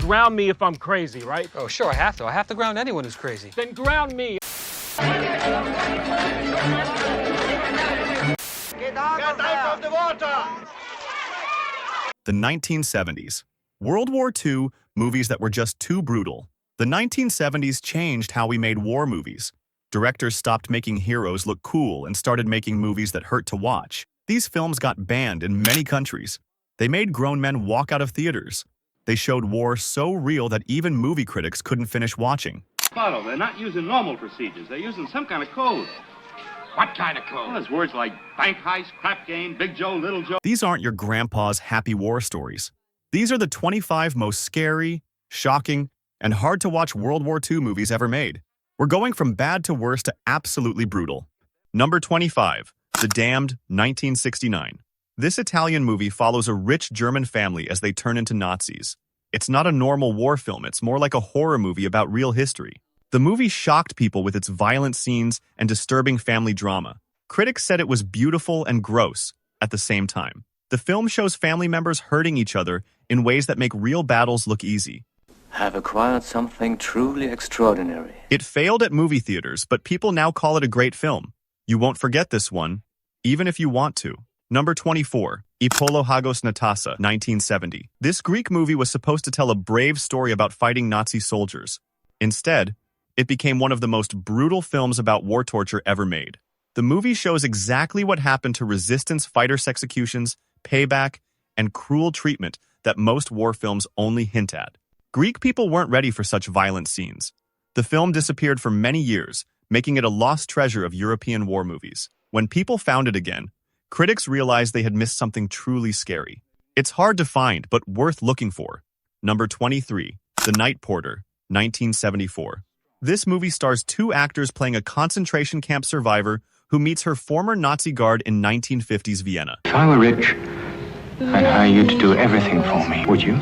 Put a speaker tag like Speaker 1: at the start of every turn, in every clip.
Speaker 1: ground me if I'm crazy, right?
Speaker 2: Oh, sure, I have to. I have to ground anyone who's crazy.
Speaker 1: Then ground me.
Speaker 3: Get out of the water!
Speaker 4: The 1970s. World War II, movies that were just too brutal. The 1970s changed how we made war movies. Directors stopped making heroes look cool and started making movies that hurt to watch. These films got banned in many countries. They made grown men walk out of theaters. They showed war so real that even movie critics couldn't finish watching.
Speaker 5: Follow, they're not using normal procedures. They're using some kind of code.
Speaker 1: What kind of code?
Speaker 5: Well, there's words like bank heist, crap game, Big Joe, Little Joe.
Speaker 4: These aren't your grandpa's happy war stories. These are the 25 most scary, shocking, and hard-to-watch World War II movies ever made. We're going from bad to worse to absolutely brutal. Number 25, The Damned, 1969. This Italian movie follows a rich German family as they turn into Nazis. It's not a normal war film, it's more like a horror movie about real history. The movie shocked people with its violent scenes and disturbing family drama. Critics said it was beautiful and gross at the same time. The film shows family members hurting each other in ways that make real battles look easy.
Speaker 6: Have acquired something truly extraordinary.
Speaker 4: It failed at movie theaters, but people now call it a great film. You won't forget this one, even if you want to. Number 24, Hagos Natasa, 1970. This Greek movie was supposed to tell a brave story about fighting Nazi soldiers. Instead, it became one of the most brutal films about war torture ever made. The movie shows exactly what happened to resistance fighters' executions, payback, and cruel treatment that most war films only hint at. Greek people weren't ready for such violent scenes. The film disappeared for many years, making it a lost treasure of European war movies. When people found it again, critics realized they had missed something truly scary. It's hard to find, but worth looking for. Number 23, The Night Porter, 1974. This movie stars two actors playing a concentration camp survivor who meets her former Nazi guard in 1950s Vienna.
Speaker 7: If I were rich, I'd hire you to do everything for me, would you?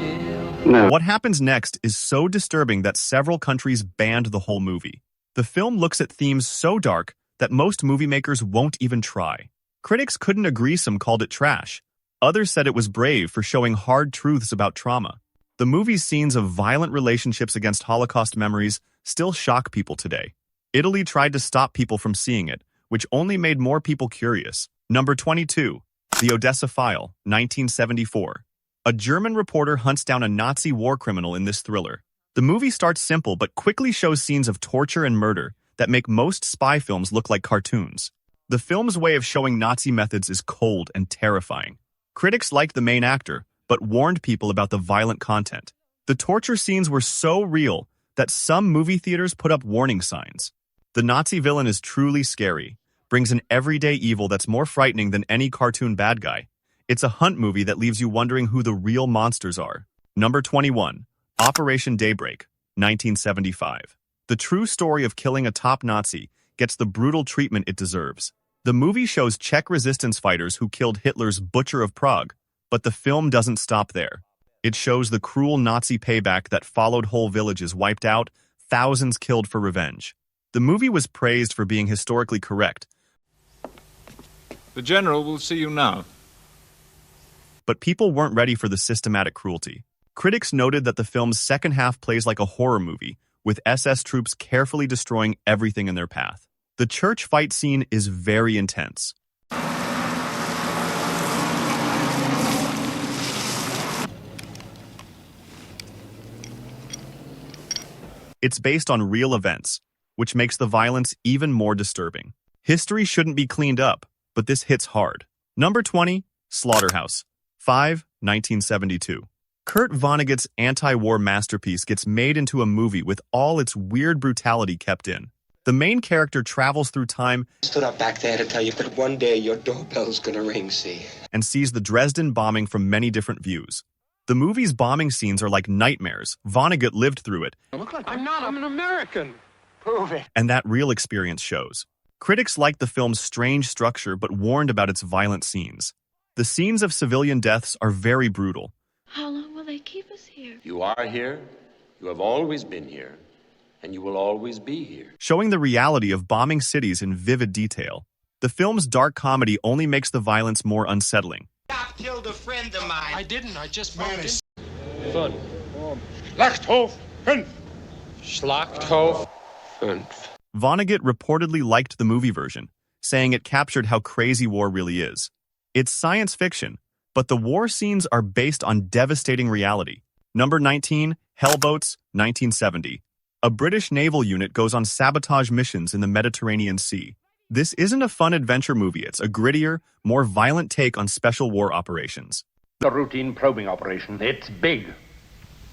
Speaker 4: No. What happens next is so disturbing that several countries banned the whole movie. The film looks at themes so dark that most movie makers won't even try. Critics couldn't agree, some called it trash. Others said it was brave for showing hard truths about trauma. The movie's scenes of violent relationships against Holocaust memories still shock people today. Italy tried to stop people from seeing it, which only made more people curious. Number 22, The Odessa File, 1974. A German reporter hunts down a Nazi war criminal in this thriller. The movie starts simple but quickly shows scenes of torture and murder that make most spy films look like cartoons. The film's way of showing Nazi methods is cold and terrifying. Critics liked the main actor, but warned people about the violent content. The torture scenes were so real that some movie theaters put up warning signs. The Nazi villain is truly scary, brings an everyday evil that's more frightening than any cartoon bad guy. It's a hunt movie that leaves you wondering who the real monsters are. Number 21, Operation Daybreak, 1975. The true story of killing a top Nazi gets the brutal treatment it deserves. The movie shows Czech resistance fighters who killed Hitler's Butcher of Prague, but the film doesn't stop there. It shows the cruel Nazi payback that followed, whole villages wiped out, thousands killed for revenge. The movie was praised for being historically correct.
Speaker 8: The general will see you now.
Speaker 4: But people weren't ready for the systematic cruelty. Critics noted that the film's second half plays like a horror movie, with SS troops carefully destroying everything in their path. The church fight scene is very intense. It's based on real events, which makes the violence even more disturbing. History shouldn't be cleaned up, but this hits hard. Number 20, Slaughterhouse, 1972. Kurt Vonnegut's anti-war masterpiece gets made into a movie with all its weird brutality kept in. The main character travels through time
Speaker 9: Stood up back there to tell you that one day your doorbell's gonna ring, see?
Speaker 4: And sees the Dresden bombing from many different views. The movie's bombing scenes are like nightmares. Vonnegut lived through it.
Speaker 1: I'm an American.
Speaker 9: Prove it.
Speaker 4: And that real experience shows. Critics liked the film's strange structure but warned about its violent scenes. The scenes of civilian deaths are very brutal.
Speaker 10: How long will they keep us here?
Speaker 11: You are here, you have always been here, and you will always be here.
Speaker 4: Showing the reality of bombing cities in vivid detail. The film's dark comedy only makes the violence more unsettling.
Speaker 9: I killed a friend of mine.
Speaker 1: I didn't, I just moved in.
Speaker 5: Son,
Speaker 1: Schlachthof 5.
Speaker 11: Schlachthof 5.
Speaker 4: Vonnegut reportedly liked the movie version, saying it captured how crazy war really is. It's science fiction, but the war scenes are based on devastating reality. Number 19, Hellboats, 1970. A British naval unit goes on sabotage missions in the Mediterranean Sea. This isn't a fun adventure movie, it's a grittier, more violent take on special war operations.
Speaker 3: A routine probing operation. It's big.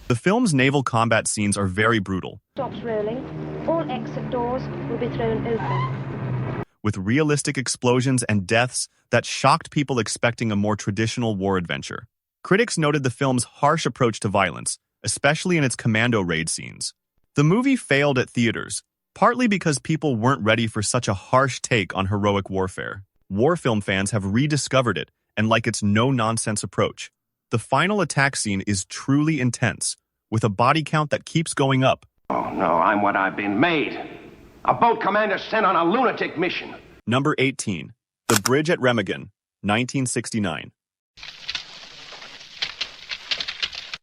Speaker 4: The film's naval combat scenes are very brutal,
Speaker 10: Stops rolling. All exit doors will be thrown open.
Speaker 4: with realistic explosions and deaths that shocked people expecting a more traditional war adventure. Critics noted the film's harsh approach to violence, especially in its commando raid scenes. The movie failed at theaters, partly because people weren't ready for such a harsh take on heroic warfare. War film fans have rediscovered it and like its no-nonsense approach. The final attack scene is truly intense, with a body count that keeps going up.
Speaker 3: Oh, no, I'm what I've been made. A boat commander sent on a lunatic mission.
Speaker 4: Number 18, The Bridge at Remagen, 1969.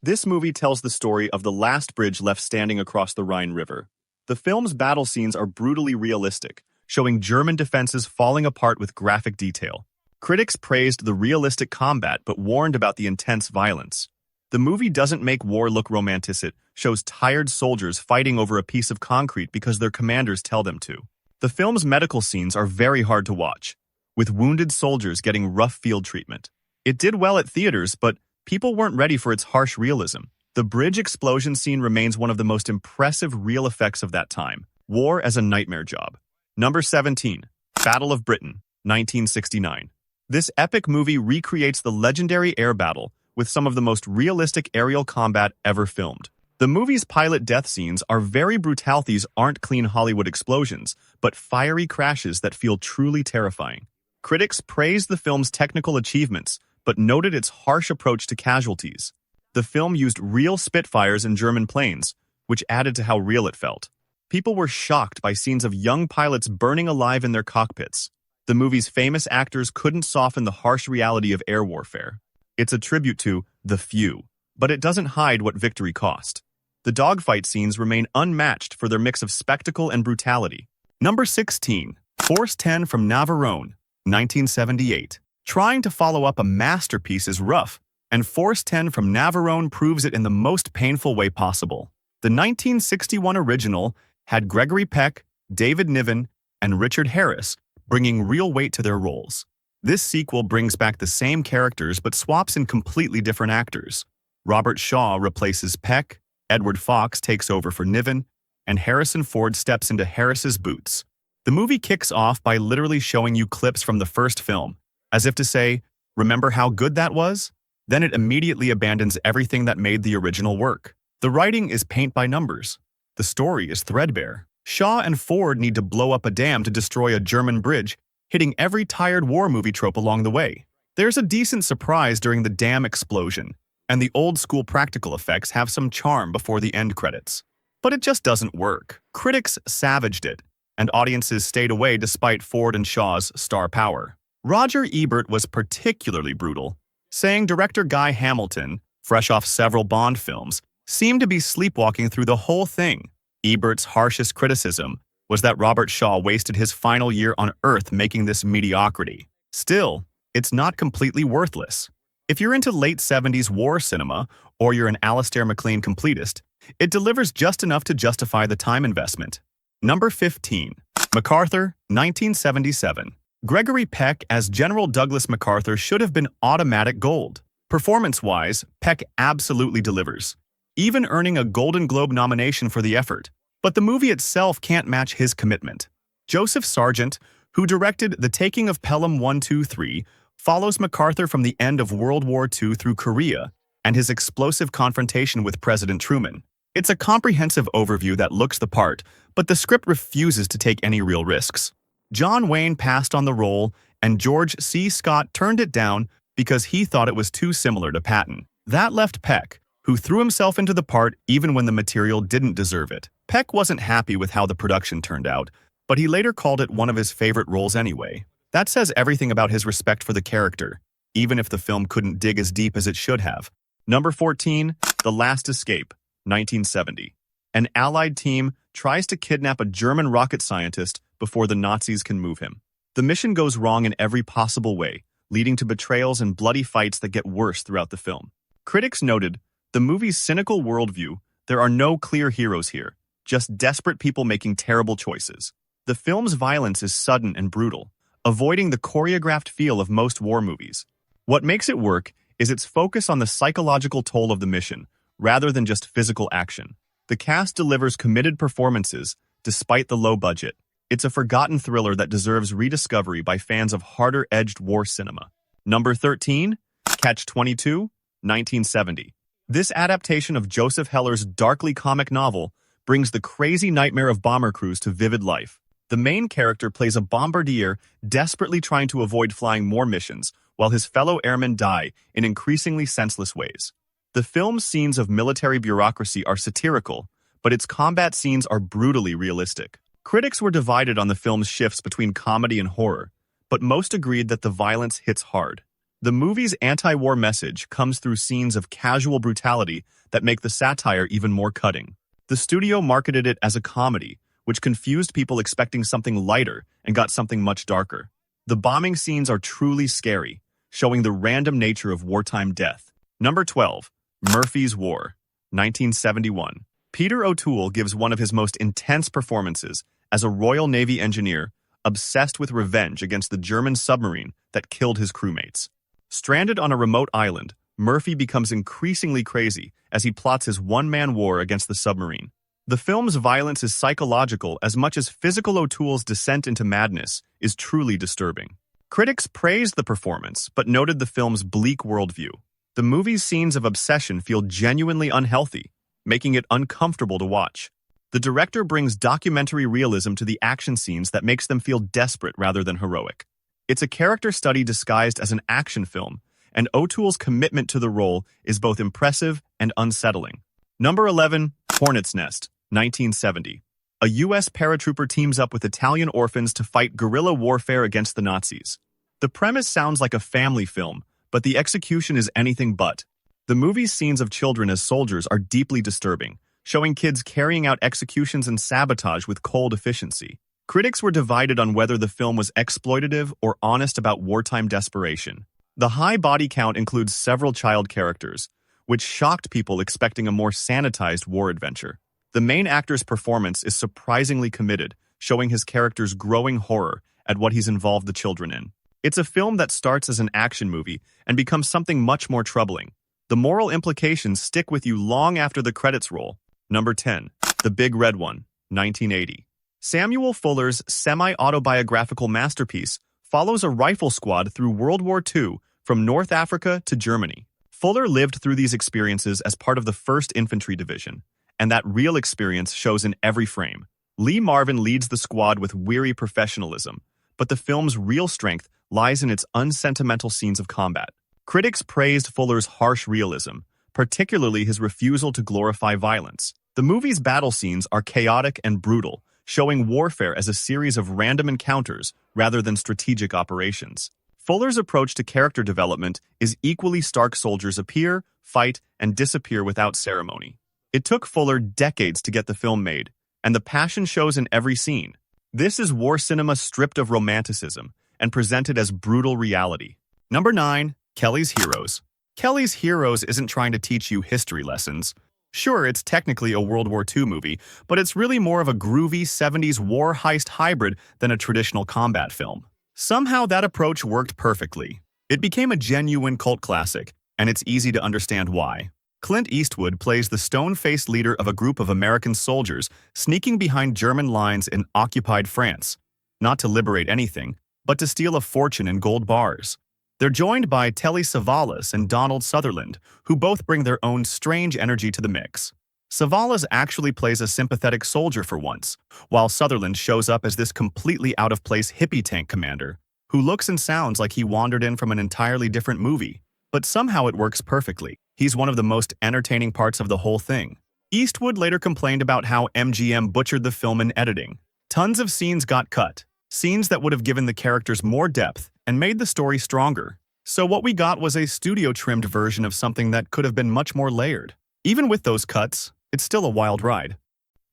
Speaker 4: This movie tells the story of the last bridge left standing across the Rhine River. The film's battle scenes are brutally realistic, showing German defenses falling apart with graphic detail. Critics praised the realistic combat but warned about the intense violence. The movie doesn't make war look romantic, it shows tired soldiers fighting over a piece of concrete because their commanders tell them to. The film's medical scenes are very hard to watch, with wounded soldiers getting rough field treatment. It did well at theaters, but people weren't ready for its harsh realism. The bridge explosion scene remains one of the most impressive real effects of that time. War as a nightmare job. Number 17, Battle of Britain, 1969. This epic movie recreates the legendary air battle with some of the most realistic aerial combat ever filmed. The movie's pilot death scenes are very brutal. These aren't clean Hollywood explosions, but fiery crashes that feel truly terrifying. Critics praised the film's technical achievements, but noted its harsh approach to casualties. The film used real Spitfires and German planes, which added to how real it felt. People were shocked by scenes of young pilots burning alive in their cockpits. The movie's famous actors couldn't soften the harsh reality of air warfare. It's a tribute to the few, but it doesn't hide what victory cost. The dogfight scenes remain unmatched for their mix of spectacle and brutality. Number 16, Force 10 from Navarone, 1978. Trying to follow up a masterpiece is rough, and Force 10 from Navarone proves it in the most painful way possible. The 1961 original had Gregory Peck, David Niven, and Richard Harris, bringing real weight to their roles. This sequel brings back the same characters but swaps in completely different actors. Robert Shaw replaces Peck, Edward Fox takes over for Niven, and Harrison Ford steps into Harris's boots. The movie kicks off by literally showing you clips from the first film, as if to say, remember how good that was? Then it immediately abandons everything that made the original work. The writing is paint by numbers. The story is threadbare. Shaw and Ford need to blow up a dam to destroy a German bridge, hitting every tired war movie trope along the way. There's a decent surprise during the dam explosion, and the old-school practical effects have some charm before the end credits. But it just doesn't work. Critics savaged it, and audiences stayed away despite Ford and Shaw's star power. Roger Ebert was particularly brutal, saying director Guy Hamilton, fresh off several Bond films, seemed to be sleepwalking through the whole thing. Ebert's harshest criticism was that Robert Shaw wasted his final year on Earth making this mediocrity. Still, it's not completely worthless. If you're into late 70s war cinema, or you're an Alistair MacLean completist, it delivers just enough to justify the time investment. Number 15, MacArthur, 1977. Gregory Peck as General Douglas MacArthur should have been automatic gold. Performance-wise, Peck absolutely delivers, even earning a Golden Globe nomination for the effort. But the movie itself can't match his commitment. Joseph Sargent, who directed The Taking of Pelham 123, follows MacArthur from the end of World War II through Korea and his explosive confrontation with President Truman. It's a comprehensive overview that looks the part, but the script refuses to take any real risks. John Wayne passed on the role, and George C. Scott turned it down because he thought it was too similar to Patton. That left Peck, who threw himself into the part even when the material didn't deserve it. Peck wasn't happy with how the production turned out, but he later called it one of his favorite roles anyway. That says everything about his respect for the character, even if the film couldn't dig as deep as it should have. Number 14, The Last Escape, 1970. An Allied team tries to kidnap a German rocket scientist before the Nazis can move him. The mission goes wrong in every possible way, leading to betrayals and bloody fights that get worse throughout the film. Critics noted, the movie's cynical worldview, there are no clear heroes here, just desperate people making terrible choices. The film's violence is sudden and brutal, avoiding the choreographed feel of most war movies. What makes it work is its focus on the psychological toll of the mission, rather than just physical action. The cast delivers committed performances, despite the low budget. It's a forgotten thriller that deserves rediscovery by fans of harder-edged war cinema. Number 13, Catch-22, 1970. This adaptation of Joseph Heller's darkly comic novel brings the crazy nightmare of bomber crews to vivid life. The main character plays a bombardier desperately trying to avoid flying more missions, while his fellow airmen die in increasingly senseless ways. The film's scenes of military bureaucracy are satirical, but its combat scenes are brutally realistic. Critics were divided on the film's shifts between comedy and horror, but most agreed that the violence hits hard. The movie's anti-war message comes through scenes of casual brutality that make the satire even more cutting. The studio marketed it as a comedy, which confused people expecting something lighter and got something much darker. The bombing scenes are truly scary, showing the random nature of wartime death. Number 12, Murphy's War, 1971. Peter O'Toole gives one of his most intense performances as a Royal Navy engineer obsessed with revenge against the German submarine that killed his crewmates. Stranded on a remote island, Murphy becomes increasingly crazy as he plots his one-man war against the submarine. The film's violence is psychological as much as physical. O'Toole's descent into madness is truly disturbing. Critics praised the performance, but noted the film's bleak worldview. The movie's scenes of obsession feel genuinely unhealthy, making it uncomfortable to watch. The director brings documentary realism to the action scenes that makes them feel desperate rather than heroic. It's a character study disguised as an action film, and O'Toole's commitment to the role is both impressive and unsettling. Number 11, Hornet's Nest, 1970. A U.S. paratrooper teams up with Italian orphans to fight guerrilla warfare against the Nazis. The premise sounds like a family film, but the execution is anything but. The movie's scenes of children as soldiers are deeply disturbing, showing kids carrying out executions and sabotage with cold efficiency. Critics were divided on whether the film was exploitative or honest about wartime desperation. The high body count includes several child characters, which shocked people expecting a more sanitized war adventure. The main actor's performance is surprisingly committed, showing his character's growing horror at what he's involved the children in. It's a film that starts as an action movie and becomes something much more troubling. The moral implications stick with you long after the credits roll. Number 10, The Big Red One, 1980. Samuel Fuller's semi-autobiographical masterpiece follows a rifle squad through World War II from North Africa to Germany. Fuller lived through these experiences as part of the 1st Infantry Division, and that real experience shows in every frame. Lee Marvin leads the squad with weary professionalism, but the film's real strength lies in its unsentimental scenes of combat. Critics praised Fuller's harsh realism, particularly his refusal to glorify violence. The movie's battle scenes are chaotic and brutal, showing warfare as a series of random encounters rather than strategic operations. Fuller's approach to character development is equally stark. Soldiers appear, fight, and disappear without ceremony. It took Fuller decades to get the film made, and the passion shows in every scene. This is war cinema stripped of romanticism and presented as brutal reality. Number 9, Kelly's Heroes. Kelly's Heroes isn't trying to teach you history lessons. Sure, it's technically a World War II movie, but it's really more of a groovy 70s war heist hybrid than a traditional combat film. Somehow that approach worked perfectly. It became a genuine cult classic, and it's easy to understand why. Clint Eastwood plays the stone-faced leader of a group of American soldiers sneaking behind German lines in occupied France, not to liberate anything, but to steal a fortune in gold bars. They're joined by Telly Savalas and Donald Sutherland, who both bring their own strange energy to the mix. Savalas actually plays a sympathetic soldier for once, while Sutherland shows up as this completely out-of-place hippie tank commander, who looks and sounds like he wandered in from an entirely different movie. But somehow it works perfectly. He's one of the most entertaining parts of the whole thing. Eastwood later complained about how MGM butchered the film in editing. Tons of scenes got cut, scenes that would have given the characters more depth and made the story stronger. So what we got was a studio-trimmed version of something that could have been much more layered. Even with those cuts, it's still a wild ride.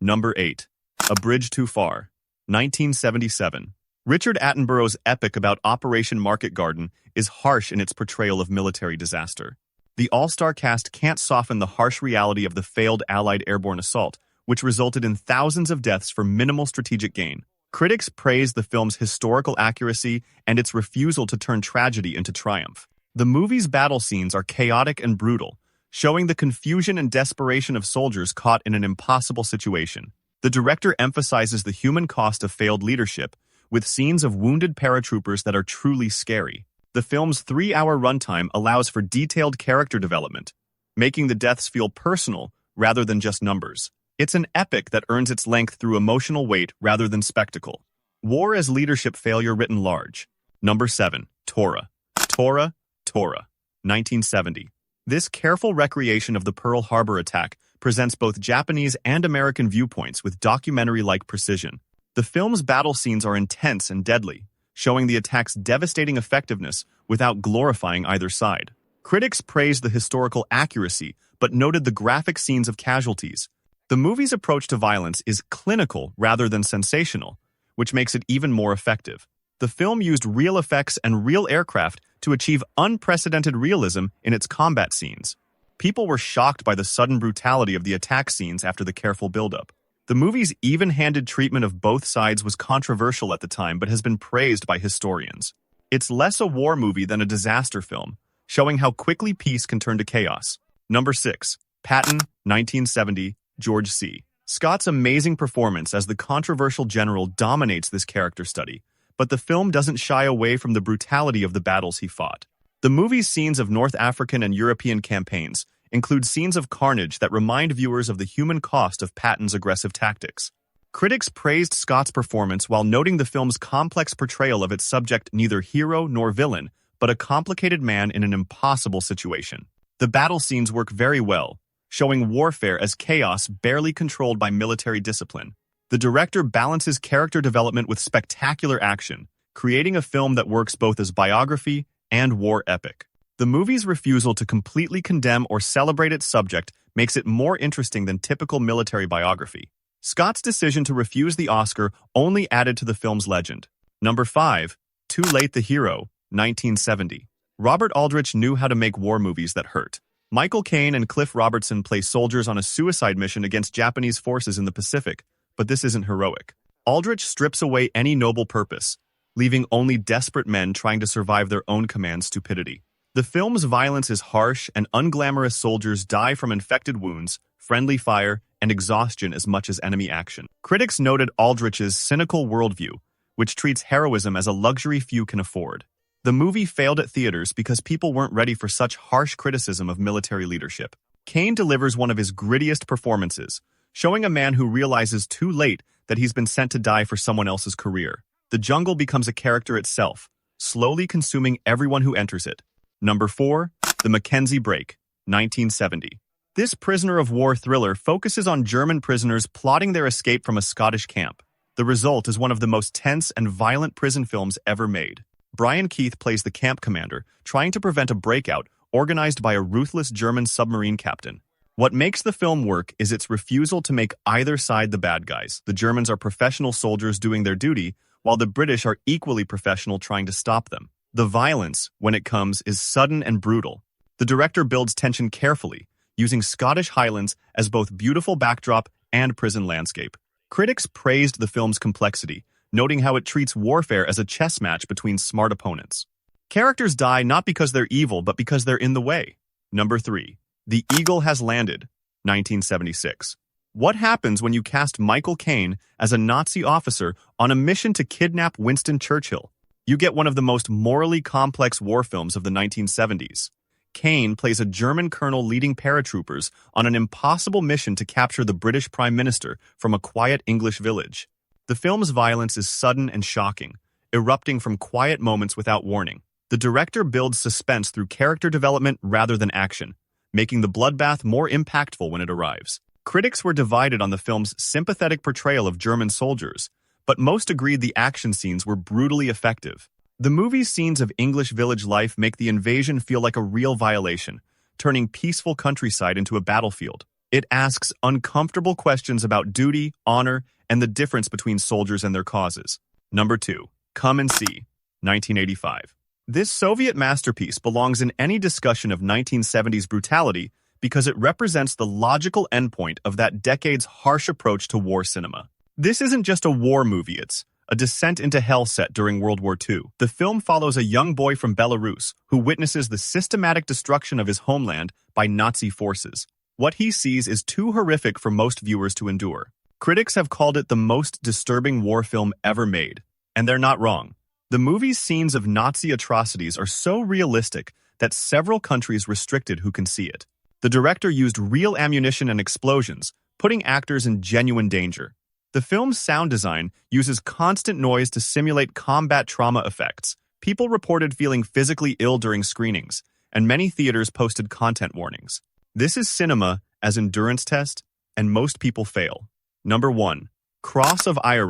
Speaker 4: Number 8. A Bridge Too Far, 1977. Richard Attenborough's epic about Operation Market Garden is harsh in its portrayal of military disaster. The all-star cast can't soften the harsh reality of the failed Allied airborne assault, which resulted in thousands of deaths for minimal strategic gain. Critics praised the film's historical accuracy and its refusal to turn tragedy into triumph. The movie's battle scenes are chaotic and brutal, showing the confusion and desperation of soldiers caught in an impossible situation. The director emphasizes the human cost of failed leadership, with scenes of wounded paratroopers that are truly scary. The film's 3-hour runtime allows for detailed character development, making the deaths feel personal rather than just numbers. It's an epic that earns its length through emotional weight rather than spectacle. War as leadership failure written large. Number 7. Tora, 1970. This careful recreation of the Pearl Harbor attack presents both Japanese and American viewpoints with documentary-like precision. The film's battle scenes are intense and deadly, showing the attack's devastating effectiveness without glorifying either side. Critics praised the historical accuracy, but noted the graphic scenes of casualties. The movie's approach to violence is clinical rather than sensational, which makes it even more effective. The film used real effects and real aircraft to achieve unprecedented realism in its combat scenes. People were shocked by the sudden brutality of the attack scenes after the careful buildup. The movie's even-handed treatment of both sides was controversial at the time but has been praised by historians. It's less a war movie than a disaster film, showing how quickly peace can turn to chaos. Number 6. Patton, 1970, George C. Scott's amazing performance as the controversial general dominates this character study, but the film doesn't shy away from the brutality of the battles he fought. The movie's scenes of North African and European campaigns include scenes of carnage that remind viewers of the human cost of Patton's aggressive tactics. Critics praised Scott's performance while noting the film's complex portrayal of its subject, neither hero nor villain, but a complicated man in an impossible situation. The battle scenes work very well, showing warfare as chaos barely controlled by military discipline. The director balances character development with spectacular action, creating a film that works both as biography and war epic. The movie's refusal to completely condemn or celebrate its subject makes it more interesting than typical military biography. Scott's decision to refuse the Oscar only added to the film's legend. Number 5. Too Late the Hero, 1970. Robert Aldrich knew how to make war movies that hurt. Michael Caine and Cliff Robertson play soldiers on a suicide mission against Japanese forces in the Pacific, but this isn't heroic. Aldrich strips away any noble purpose, leaving only desperate men trying to survive their own command's stupidity. The film's violence is harsh, and unglamorous soldiers die from infected wounds, friendly fire, and exhaustion as much as enemy action. Critics noted Aldrich's cynical worldview, which treats heroism as a luxury few can afford. The movie failed at theaters because people weren't ready for such harsh criticism of military leadership. Caine delivers one of his grittiest performances, showing a man who realizes too late that he's been sent to die for someone else's career. The jungle becomes a character itself, slowly consuming everyone who enters it. Number 4. The Mackenzie Break, 1970. This prisoner of war thriller focuses on German prisoners plotting their escape from a Scottish camp. The result is one of the most tense and violent prison films ever made. Brian Keith plays the camp commander, trying to prevent a breakout organized by a ruthless German submarine captain. What makes the film work is its refusal to make either side the bad guys. The Germans are professional soldiers doing their duty, while the British are equally professional trying to stop them. The violence, when it comes, is sudden and brutal. The director builds tension carefully, using Scottish Highlands as both beautiful backdrop and prison landscape. Critics praised the film's complexity, noting how it treats warfare as a chess match between smart opponents. Characters die not because they're evil, but because they're in the way. Number 3. The Eagle Has Landed, 1976. What happens when you cast Michael Caine as a Nazi officer on a mission to kidnap Winston Churchill? You get one of the most morally complex war films of the 1970s. Caine plays a German colonel leading paratroopers on an impossible mission to capture the British Prime Minister from a quiet English village. The film's violence is sudden and shocking, erupting from quiet moments without warning. The director builds suspense through character development rather than action, making the bloodbath more impactful when it arrives. Critics were divided on the film's sympathetic portrayal of German soldiers, but most agreed the action scenes were brutally effective. The movie's scenes of English village life make the invasion feel like a real violation, turning peaceful countryside into a battlefield. It asks uncomfortable questions about duty, honor, and the difference between soldiers and their causes. Number 2. Come and See, 1985. This Soviet masterpiece belongs in any discussion of 1970s brutality because it represents the logical endpoint of that decade's harsh approach to war cinema. This isn't just a war movie, it's a descent into hell set during World War II. The film follows a young boy from Belarus who witnesses the systematic destruction of his homeland by Nazi forces. What he sees is too horrific for most viewers to endure. Critics have called it the most disturbing war film ever made, and they're not wrong. The movie's scenes of Nazi atrocities are so realistic that several countries restricted who can see it. The director used real ammunition and explosions, putting actors in genuine danger. The film's sound design uses constant noise to simulate combat trauma effects. People reported feeling physically ill during screenings, and many theaters posted content warnings. This is cinema as endurance test, and most people fail. Number 1. Cross of Iron,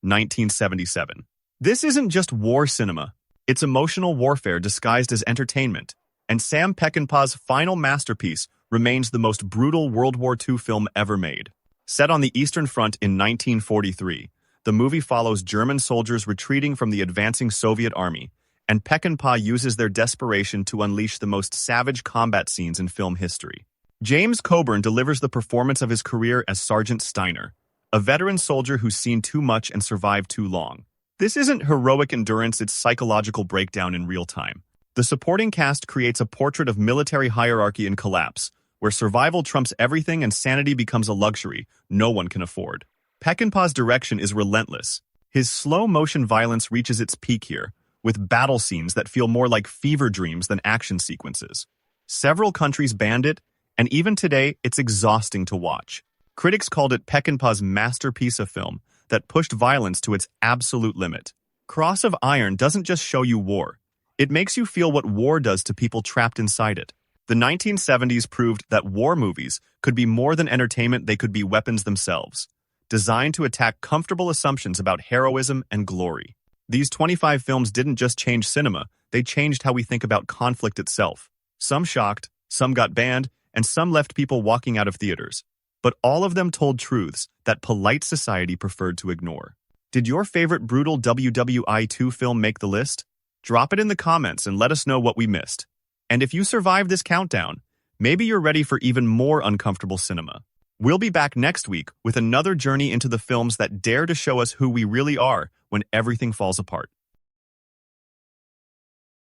Speaker 4: 1977. This isn't just war cinema. It's emotional warfare disguised as entertainment, and Sam Peckinpah's final masterpiece remains the most brutal World War II film ever made. Set on the Eastern Front in 1943, the movie follows German soldiers retreating from the advancing Soviet army, and Peckinpah uses their desperation to unleash the most savage combat scenes in film history. James Coburn delivers the performance of his career as Sergeant Steiner, a veteran soldier who's seen too much and survived too long. This isn't heroic endurance, it's psychological breakdown in real time. The supporting cast creates a portrait of military hierarchy in collapse, where survival trumps everything and sanity becomes a luxury no one can afford. Peckinpah's direction is relentless. His slow-motion violence reaches its peak here, with battle scenes that feel more like fever dreams than action sequences. Several countries banned it, and even today, it's exhausting to watch. Critics called it Peckinpah's masterpiece of film that pushed violence to its absolute limit. Cross of Iron doesn't just show you war. It makes you feel what war does to people trapped inside it. The 1970s proved that war movies could be more than entertainment, they could be weapons themselves, designed to attack comfortable assumptions about heroism and glory. These 25 films didn't just change cinema, they changed how we think about conflict itself. Some shocked, some got banned, and some left people walking out of theaters. But all of them told truths that polite society preferred to ignore. Did your favorite brutal WWI2 film make the list? Drop it in the comments and let us know what we missed. And if you survived this countdown, maybe you're ready for even more uncomfortable cinema. We'll be back next week with another journey into the films that dare to show us who we really are when everything falls apart.